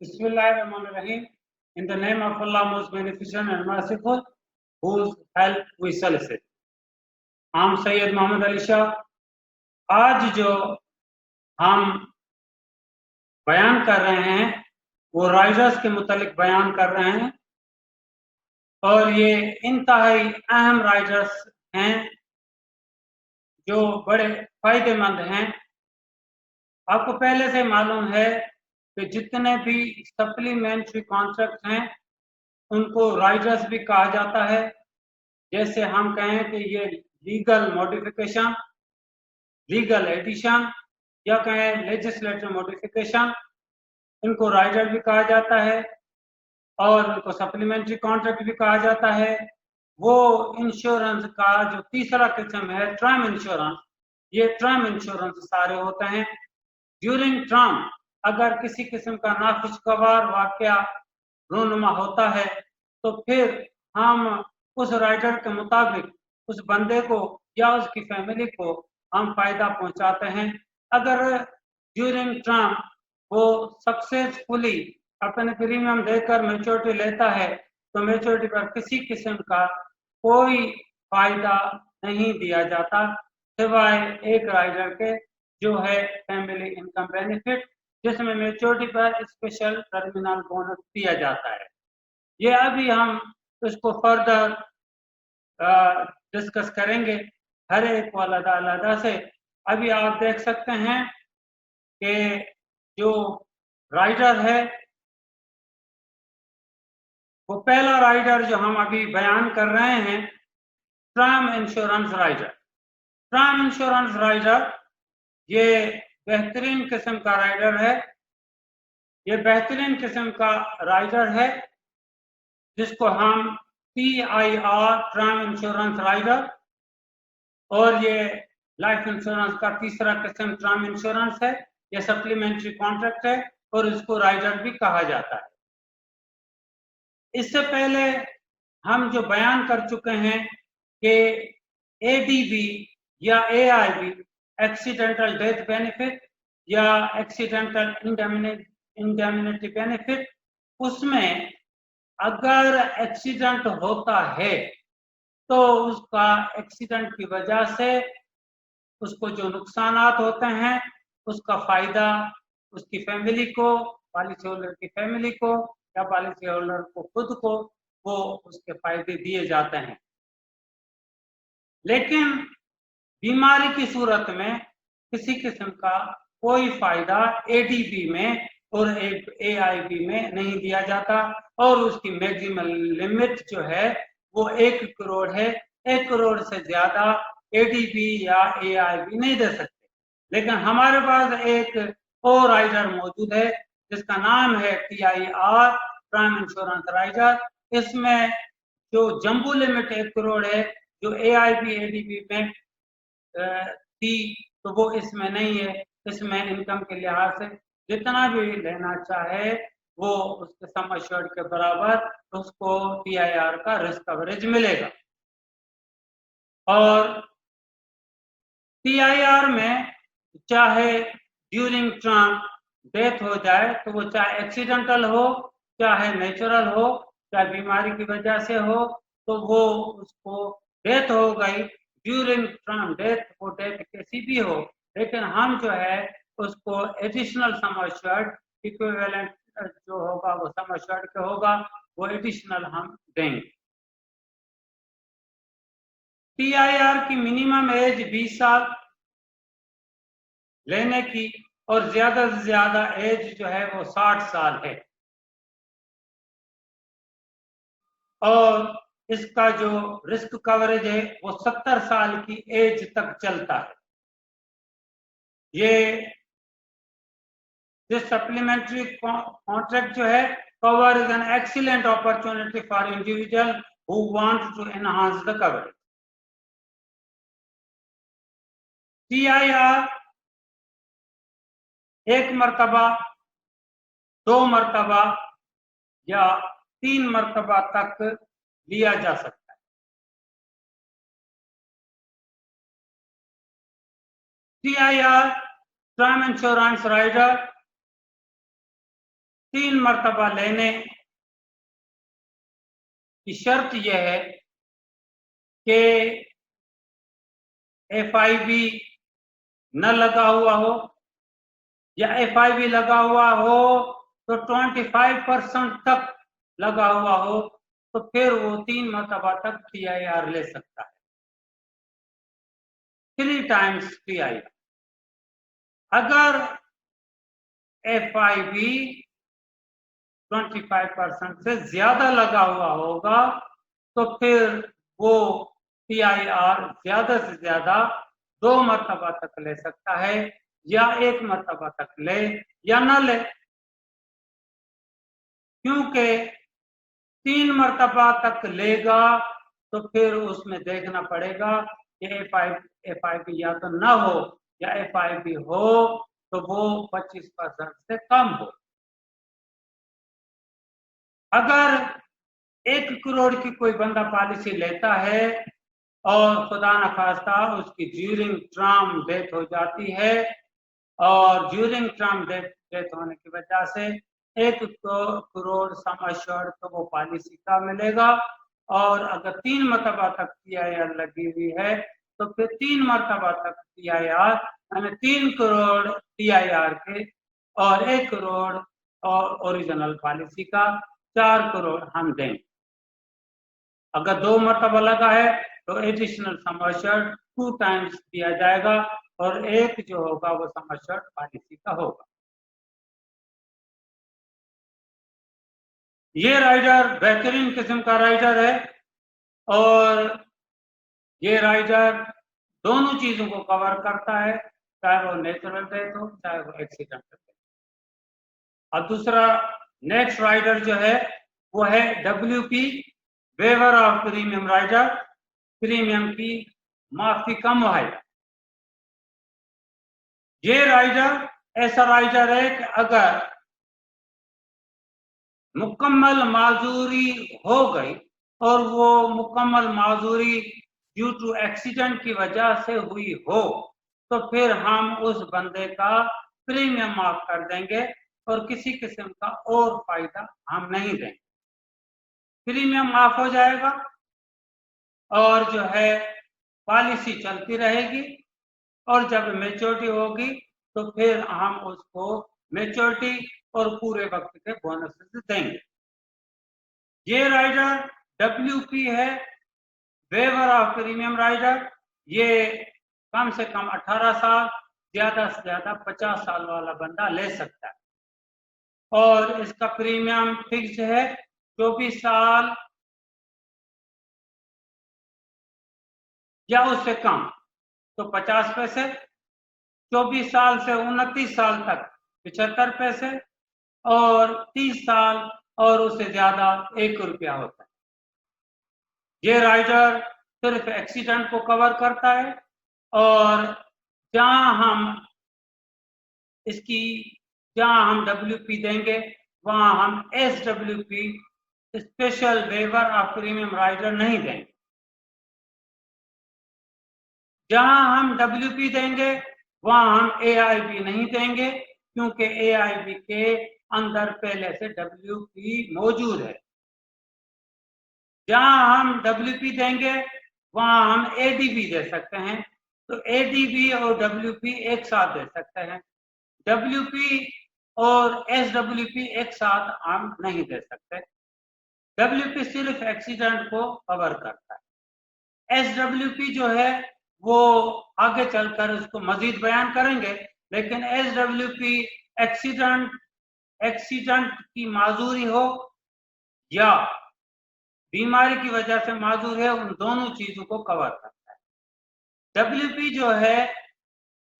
Bismillahirrahmanirrahim. In the name of Allah, most beneficent and merciful, whose help we solicit. I'm Sayyid Muhammad Ali Shah. आज जो हम बयान कर रहे हैं वो राइजर्स के मुतालिक बयान कर रहे हैं और ये इंतहाई अहम राइजर्स हैं जो बड़े फायदेमंद हैं। आपको पहले से मालूम है कि जितने भी सप्लीमेंट्री कॉन्ट्रैक्ट हैं उनको राइजर्स भी कहा जाता है। जैसे हम कहें कि ये लीगल मॉडिफिकेशन, लीगल एडिशन या कहें लेजिस्लेटिव मॉडिफिकेशन, इनको राइजर भी कहा जाता है और इनको सप्लीमेंट्री कॉन्ट्रैक्ट भी कहा जाता है। वो इंश्योरेंस का जो तीसरा किस्म है टर्म इंश्योरेंस, ये टर्म इंश्योरेंस सारे होते हैं। ड्यूरिंग टर्म अगर किसी किस्म का नाखुशगवार वाकया रूनुमा होता है तो फिर हम उस राइडर के मुताबिक उस बंदे को या उसकी फैमिली को हम फायदा पहुंचाते हैं। अगर ड्यूरिंग टर्म वो सक्सेसफुली अपने प्रीमियम देकर मैच्योरिटी लेता है तो मैच्योरिटी पर किसी किस्म का कोई फायदा नहीं दिया जाता सिवाय एक राइडर के जो है फैमिली इनकम बेनिफिट, जिसमें मैच्योरिटी पर स्पेशल टर्मिनल बोनस दिया जाता है। ये अभी हम इसको फर्दर डिस्कस करेंगे हर एक को अलग-अलग से। अभी आप देख सकते हैं कि जो राइडर है वो पहला राइडर जो हम अभी बयान कर रहे हैं term insurance rider. Term insurance rider ये बेहतरीन किस्म का राइडर है। ये बेहतरीन किस्म का राइडर है जिसको हम TIR टर्म इंश्योरेंस राइडर, और ये लाइफ इंश्योरेंस का तीसरा किस्म टर्म इंश्योरेंस है। ये सप्लीमेंट्री कॉन्ट्रैक्ट है और इसको राइडर भी कहा जाता है। इससे पहले हम जो बयान कर चुके हैं कि ADB या AIB एक्सीडेंटल डेथ बेनिफिट या एक्सीडेंटल इंडेमनिटी बेनिफिट, उसमें अगर एक्सीडेंट होता है तो उसका एक्सीडेंट की वजह से उसको जो नुकसानात होते हैं उसका फायदा उसकी फैमिली को, पॉलिसी होल्डर की फैमिली को या पॉलिसी होल्डर को खुद को वो उसके फायदे दिए जाते हैं। लेकिन बीमारी की सूरत में किसी किस्म का कोई फायदा ADB में और AIB में नहीं दिया जाता और उसकी मैक्सिमम लिमिट जो है वो 1 करोड़ है। 1 करोड़ से ज्यादा ADB या AIB नहीं दे सकते। लेकिन हमारे पास एक और राइडर मौजूद है जिसका नाम है TIR टर्म इंश्योरेंस राइडर। इसमें जो जंबू लिमिट 1 करोड़ है जो AIB ADB में थी तो वो इसमें नहीं है। इसमें इनकम के लिहाज से जितना भी लेना चाहे वो उसके सम एश्योर्ड के बराबर उसको TIR का रिस्क कवरेज मिलेगा। और TIR में चाहे ड्यूरिंग टर्म डेथ हो जाए तो वो चाहे एक्सीडेंटल हो चाहे नेचुरल हो चाहे बीमारी की वजह से हो तो वो उसको डेथ हो गई ड्यूरिंग टर्म डेथ, वो डेथ कैसी भी हो, लेकिन हम जो है उसको एडिशनल सम एश्योर्ड इक्विवेलेंट जो होगा वो सम एश्योर्ड के होगा, वो एडिशनल हम देंगे। TIR की मिनिमम एज 20 साल लेने की और ज्यादा से ज्यादा एज जो है वो 60 साल है और इसका जो रिस्क कवरेज है वो 70 साल की एज तक चलता है। ये सप्लीमेंट्री कॉन्ट्रैक्ट जो है cover is an excellent opportunity for individual who want to enhance the coverage. TIR 1 मरतबा, 2 मरतबा या 3 मरतबा तक लिया जा सकता है। TIR टर्म इंश्योरेंस राइडर 3 मरतबा लेने की शर्त यह है कि FIB न लगा हुआ हो, या FIB लगा हुआ हो तो 25% तक लगा हुआ हो, तो फिर वो 3 मरतबा तक PIR ले सकता है, 3 times PIR। अगर FIB 25% से ज्यादा लगा हुआ होगा तो फिर वो PIR ज्यादा से ज्यादा 2 मरतबा तक ले सकता है, या 1 मरतबा तक ले या न ले। क्योंकि 3 मरतबा तक लेगा तो फिर उसमें देखना पड़ेगा कि FIB या तो न हो या FIB हो तो वो 25% से कम हो। अगर 1 करोड़ की कोई बंदा पॉलिसी लेता है और खुदा न खास्ता उसकी ड्यूरिंग टर्म डेथ हो जाती है, और ड्यूरिंग टर्म डेथ होने की वजह से 1 करोड़ सम एश्योर्ड तो वो पॉलिसी का मिलेगा, और अगर 3 मरतबा तक PIR लगी हुई है तो फिर 3 मरतबा तक PIR, यानी 3 करोड़ PIR के और 1 करोड़ और ओरिजिनल पॉलिसी का 4 करोड़ हम देंगे। अगर 2 मरतबा लगा है तो एडिशनल सम एश्योर्ड 2 times दिया जाएगा, और 1 जो होगा वो सम एश्योर्ड पॉलिसी का होगा। ये राइडर बेहतरीन किस्म का राइडर है, और ये राइडर दोनों चीजों को कवर करता है, चाहे वो नेचुरल डेथ हो चाहे वो एक्सीडेंटल डेथ। अब दूसरा नेक्स्ट राइडर जो है वो है WP waiver of premium rider, premium की माफी का मुआवजा। ये राइडर ऐसा राइडर है कि अगर मुकम्मल माजूरी हो गई और वो मुकम्मल माजूरी ड्यू टू एक्सीडेंट की वजह से हुई हो तो फिर हम उस बंदे का प्रीमियम माफ कर देंगे और किसी किस्म का और फायदा हम नहीं देंगे। प्रीमियम माफ हो जाएगा और जो है पॉलिसी चलती रहेगी, और जब मैच्योरिटी होगी तो फिर हम उसको मैच्योरिटी और पूरे वक्त के बोनस देंगे। ये राइडर WP है, वेवर ऑफ प्रीमियम राइडर। ये कम से कम 18 साल, ज्यादा से ज्यादा 50 साल वाला बंदा ले सकता है, और इसका प्रीमियम फिक्स है 24 साल या उससे कम तो 50 पैसे, 24 साल से 29 साल तक 75 पैसे, और 30 साल और उससे ज्यादा 1 रुपया होता है। ये राइडर सिर्फ एक्सीडेंट को कवर करता है, और जहां हम WP देंगे वहां हम SWP special waiver of premium rider नहीं देंगे। जहां हम WP देंगे वहां हम AIB नहीं देंगे, क्योंकि AIB के अंदर पहले से WP मौजूद है। जहां हम WP देंगे वहां हम ADB दे सकते हैं, तो ADB और WP एक साथ दे सकते हैं। WP और SWP एक साथ हम नहीं दे सकते। WP सिर्फ एक्सीडेंट को कवर करता है। SWP जो है वो आगे चलकर उसको मजीद बयान करेंगे, लेकिन SWP एक्सीडेंट की माजूरी हो या बीमारी की वजह से माजूर है, उन दोनों चीजों को कवर करता है। WP जो है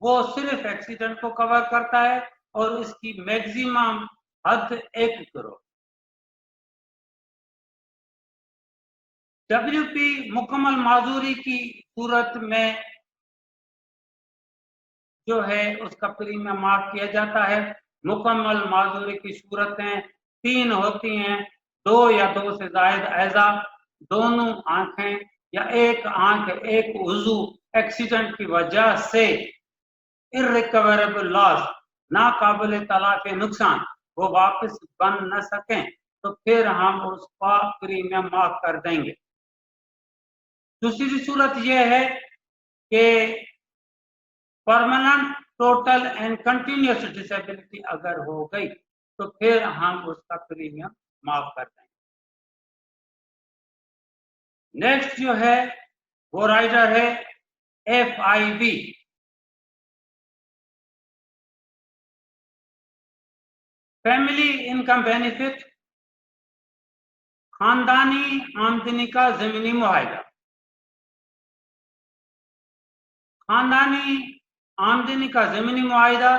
वो सिर्फ एक्सीडेंट को कवर करता है, और इसकी मैक्सिमम हद 1 करोड़। WP मुकम्मल माजूरी की सूरत में जो है उसका प्रीमियम माफ किया जाता है। मुकम्मल माजूरी की सूरतें 3 होती हैं, 2 या 2 से ज्यादा ऐजा, दोनों आंखें या एक आंख, एक उजू एक्सीडेंट की वजह से इररिकवरेबल लॉस, नाकाबिल तलाफी नुकसान, वो वापस बन न सकें तो फिर हम उसका प्रीमियम माफ कर देंगे। दूसरी सूरत यह है कि permanent total and continuous disability अगर हो गई तो फिर हम उसका प्रीमियम माफ कर देंगे। नेक्स्ट जो है वो राइडर है FIB, फैमिली इनकम बेनिफिट, खानदानी आमदनी का जमीनी मुआवजा। खानदानी आमदनी का जमीनी मुआवजा,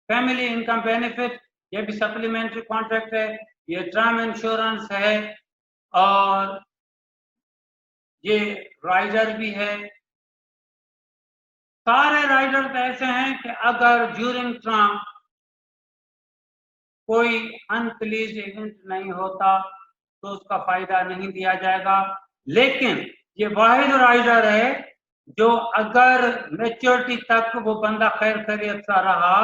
फैमिली इनकम बेनिफिट, ये भी सप्लीमेंट्री कॉन्ट्रैक्ट है, ये टर्म इंश्योरेंस है और ये राइडर भी है। सारे राइडर ऐसे हैं कि अगर ड्यूरिंग टर्म कोई अनप्लीज्ड इवेंट नहीं होता तो उसका फायदा नहीं दिया जाएगा, लेकिन ये वाहिद राइडर है जो अगर मैच्योरिटी तक वो बंदा खैर खैरियत सा रहा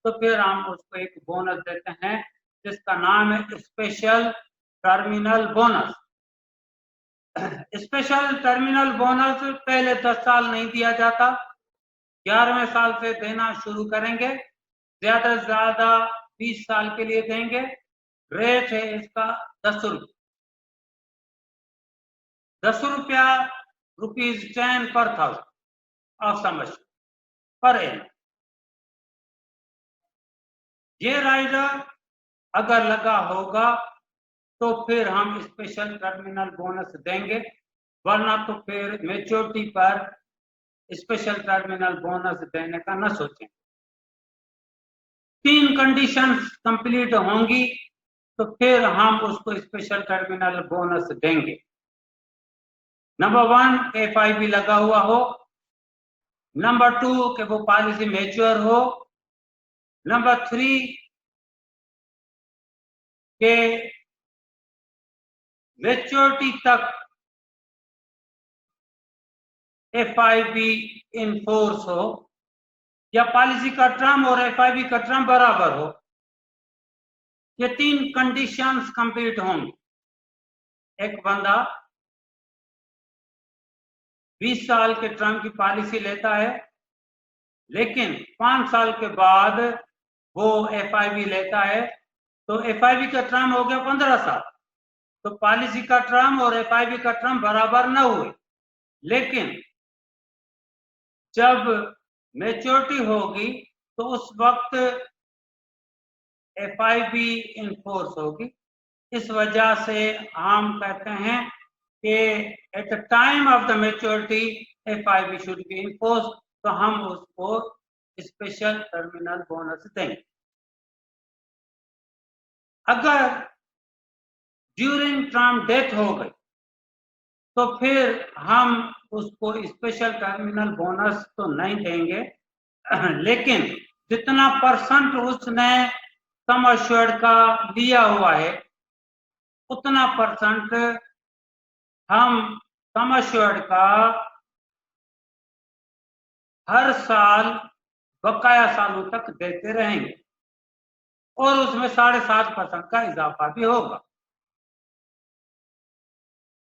तो फिर हम उसको एक बोनस देते हैं जिसका नाम है special terminal bonus. Special terminal bonus पहले 10 साल नहीं दिया जाता, 11वें साल से देना शुरू करेंगे, ज्यादा से ज्यादा 20 साल के लिए देंगे। रेट है इसका 10 रुपये, 10 रुपया ₹10 पर 1000 ऑफ समझ पर एन। ये राइडर अगर लगा होगा तो फिर हम स्पेशल टर्मिनल बोनस देंगे, वरना तो फिर मैच्योरिटी पर स्पेशल टर्मिनल बोनस देने का न सोचें। 3 कंडीशंस कंप्लीट होंगी तो फिर हम उसको स्पेशल टर्मिनल बोनस देंगे। नंबर 1 FIB लगा हुआ हो, नंबर 2 कि वो पॉलिसी मैच्योर हो, नंबर 3 के मैच्योरिटी तक FIB इन फोर्स हो या पॉलिसी का टर्म और FIB का टर्म बराबर हो। ये 3 कंडीशंस कंप्लीट होंगी। एक बंदा 20 साल के टर्म की पॉलिसी लेता है, लेकिन 5 साल के बाद वो FIB लेता है तो FIB का टर्म हो गया 15 साल, तो पॉलिसी का टर्म और FIB का टर्म बराबर न हुए, लेकिन जब मैच्योरिटी होगी तो उस वक्त FIB इन फोर्स होगी। इस वजह से हम कहते हैं कि at the time of the maturity FIB should be in force, तो हम उसको स्पेशल टर्मिनल बोनस देंगे। अगर ड्यूरिंग टर्म डेथ हो गई तो फिर हम उसको स्पेशल टर्मिनल बोनस तो नहीं देंगे, लेकिन जितना परसेंट उसने सम एश्योर्ड का लिया हुआ है उतना परसेंट हम सम एश्योर्ड का हर साल बकाया सालों तक देते रहेंगे और उसमें 7.5% का इजाफा भी होगा।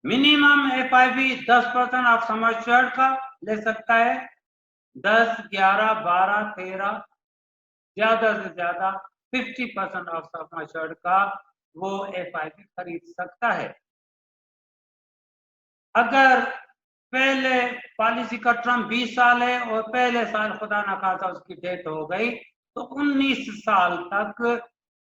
Minimum FIB 10% of sum assured का ले सकता है, 10, 11, 12, 13, ज्यादा से ज्यादा 50% ऑफ सम एश्योर्ड का वो FIB खरीद सकता है। अगर पहले पॉलिसी का टर्म 20 साल है और पहले साल खुदा न खासा उसकी डेथ हो गई तो 19 साल तक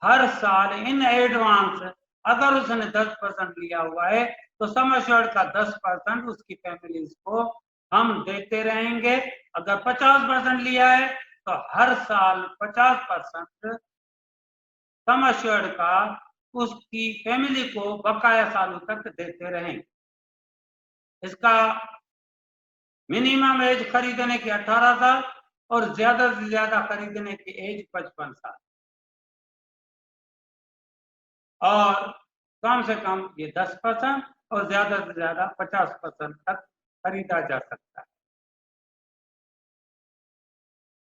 हर साल इन एडवांस अगर उसने 10% लिया हुआ है तो सम एश्योर्ड का 10% उसकी फैमिलीज को हम देते रहेंगे। अगर 50% लिया है तो हर साल 50% सम एश्योर्ड का उसकी फैमिली को बकाया सालों तक देते रहेंगे। इसका मिनिमम एज खरीदने की 18 साल और ज्यादा से ज्यादा खरीदने की एज 55 साल और कम से कम ये 10% और ज्यादा से ज्यादा 50% तक खरीदा जा सकता है।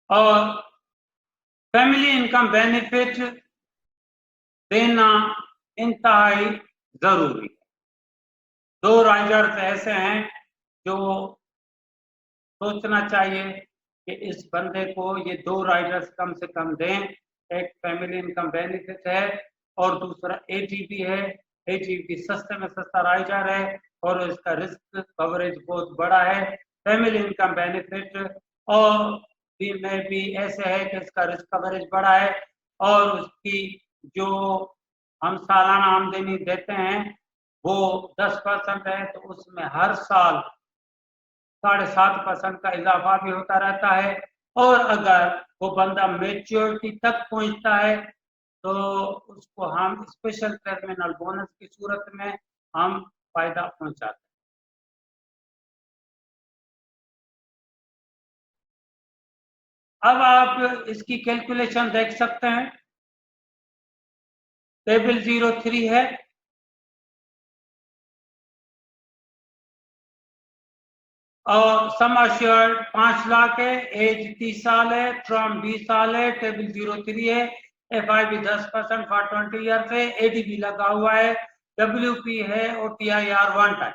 और फैमिली इनकम बेनिफिट देना इंतहाई जरूरी है। 2 राइडर्स ऐसे हैं जो सोचना चाहिए कि इस बंदे को ये 2 राइडर्स कम से कम दें। एक फैमिली इनकम बेनिफिट है और दूसरा एटीपी है। एटीपी सस्ते में सस्ता राइडर है और इसका रिस्क कवरेज बहुत बड़ा है। फैमिली इनकम बेनिफिट और में भी ऐसे है कि इसका रिस्क कवरेज बड़ा है और उसकी जो हम सालाना आमदनी देते हैं वो 10% है, तो उसमें हर साल 7.5% का इजाफा भी होता रहता है। और अगर वो बंदा मेच्योरिटी तक पहुंचता है तो उसको हम स्पेशल टर्मिनल बोनस की सूरत में हम फायदा पहुंचाते हैं। अब आप इसकी कैलकुलेशन देख सकते हैं। टेबल 03 है। और सम अश्योर्ड 5 लाख है, एज 30 साल है, टर्म 20 साल है, टेबल 03 है, FIB 10% फॉर 20 ईयर है, ADB लगा हुआ है, WP है और TIR 1 टाइम।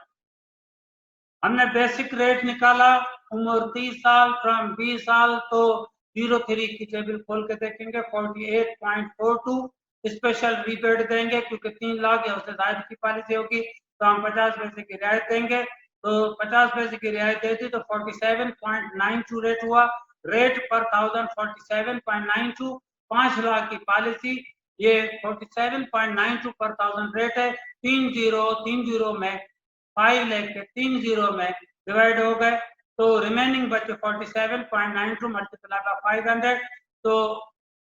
हमने बेसिक रेट निकाला, उम्र 30 साल, टर्म 20 साल, तो 03 की टेबल खोल के देखेंगे 48.42। स्पेशल रिबेट देंगे क्योंकि 3 लाख या उससे ज्यादा की पॉलिसी होगी तो हम 50 पैसे की रियायत देंगे, तो 50 पैसे की रियायत देती तो 47.92 रेट हुआ। रेट पर 1000 47.92, 5 लाख की पॉलिसी, ये 47.92 पर 1000 रेट है। 30 में 5 लाख के 30 में डिवाइड हो गए तो रिमेनिंग बचे 47.92 मल्टीप्लाई बाय 500, तो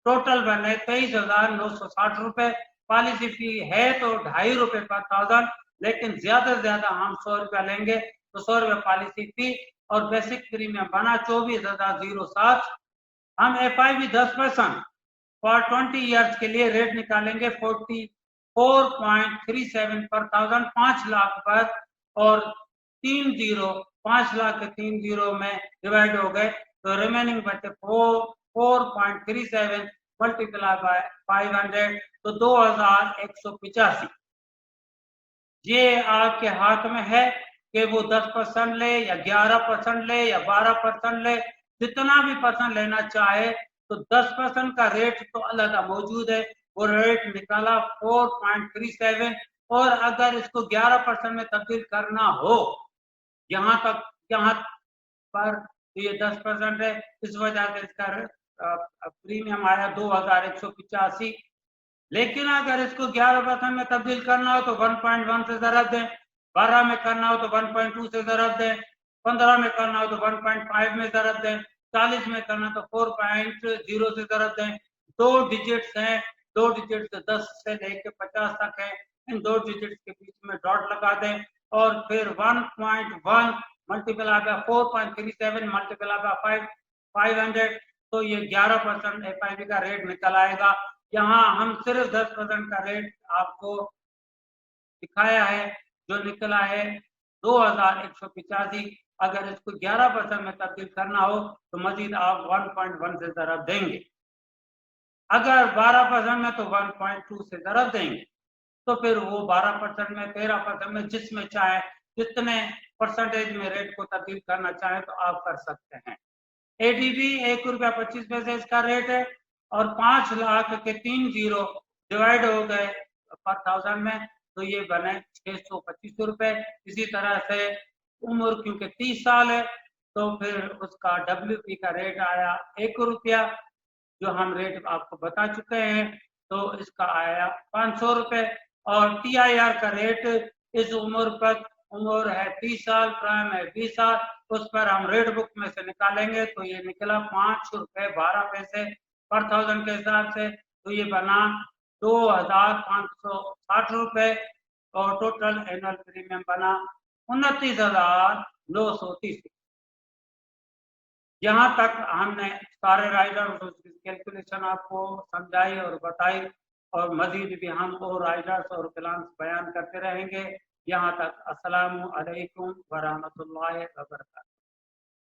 टोटल बने 23,960 रुपए। पॉलिसी फी है तो 2.5 रुपए पर 1000, लेकिन ज्यादा से ज्यादा हम 100 रुपया लेंगे तो 100 रुपये पॉलिसी फी और बेसिक प्रीमियम बना 24,007। हम FIB 10% फॉर 20 ईयर्स के लिए रेट निकालेंगे 44.37 पर 1000, 5 लाख पर, और 5 लाख के 30 में डिवाइड हो गए तो रिमेनिंग बचे 4.37 मल्टीप्लाई बाय 500, तो 2185। ये आपके हाथ में है कि वो 10% ले या 11% ले या 12% ले, जितना भी परसेंट लेना चाहे, तो 10% का रेट तो अलग मौजूद है, वो रेट निकाला 4.37। और अगर इसको 11% में तब्दील करना हो यहाँ पर तो ये 10% है, इस वजह से इसका प्रीमियम आया 2185। लेकिन अगर इसको 11% में तब्दील करना हो तो 1.1 से जरब दें, 12 में करना हो तो 1.2 से जरब दें, 15 में करना हो तो 1.5 में जरब दें, 40 में करना तो 4.0 से जरब दें। 2 डिजिट्स हैं, 2 डिजिट्स 10 से लेके 50 तक है, इन 2 डिजिट्स के बीच में डॉट लगा दें और फिर 1.1 मल्टीप्लाई बाय 4.37 मल्टीप्लाई बाय 500, तो ये 11% FIB का रेट निकल आएगा। यहाँ हम सिर्फ 10% का रेट आपको दिखाया है जो निकला है 2185। अगर इसको 11% में तब्दील करना हो तो मजीद आप 1.1 से जरब देंगे, अगर 12% में तो 1.2 से जरब देंगे, तो फिर वो 12% में 13% में जिसमें चाहे जितने परसेंटेज में रेट को तब्दील करना चाहे तो आप कर सकते हैं। ADB 1 रुपया 25 पैसे इसका रेट है और 5 लाख के 30 डिवाइड हो गए पर 1000 में तो ये बने 625 रुपए। इसी तरह से उम्र क्योंकि 30 साल है तो फिर उसका WP का रेट आया 1 रुपया, जो हम रेट आपको बता चुके हैं, तो इसका आया 500 रुपए। और TIR का रेट इस उम्र पर, उम्र है 30 साल, प्राइम है 20 साल, उस पर हम रेट बुक में से निकालेंगे तो ये निकला 5 रुपए 12 पैसे पर 1000 के हिसाब से, तो ये बना 2560 रुपए और टोटल एनुअल प्रीमियम बना 29,930। यहाँ तक हमने सारे राइडर की कैलकुलेशन आपको समझाई और बताई और मजीद भी हम और राइडर्स और प्लान्स बयान करते रहेंगे। यहाँ तक। अस्सलामु अलैकुम व रहमतुल्लाहि व बरकातहू।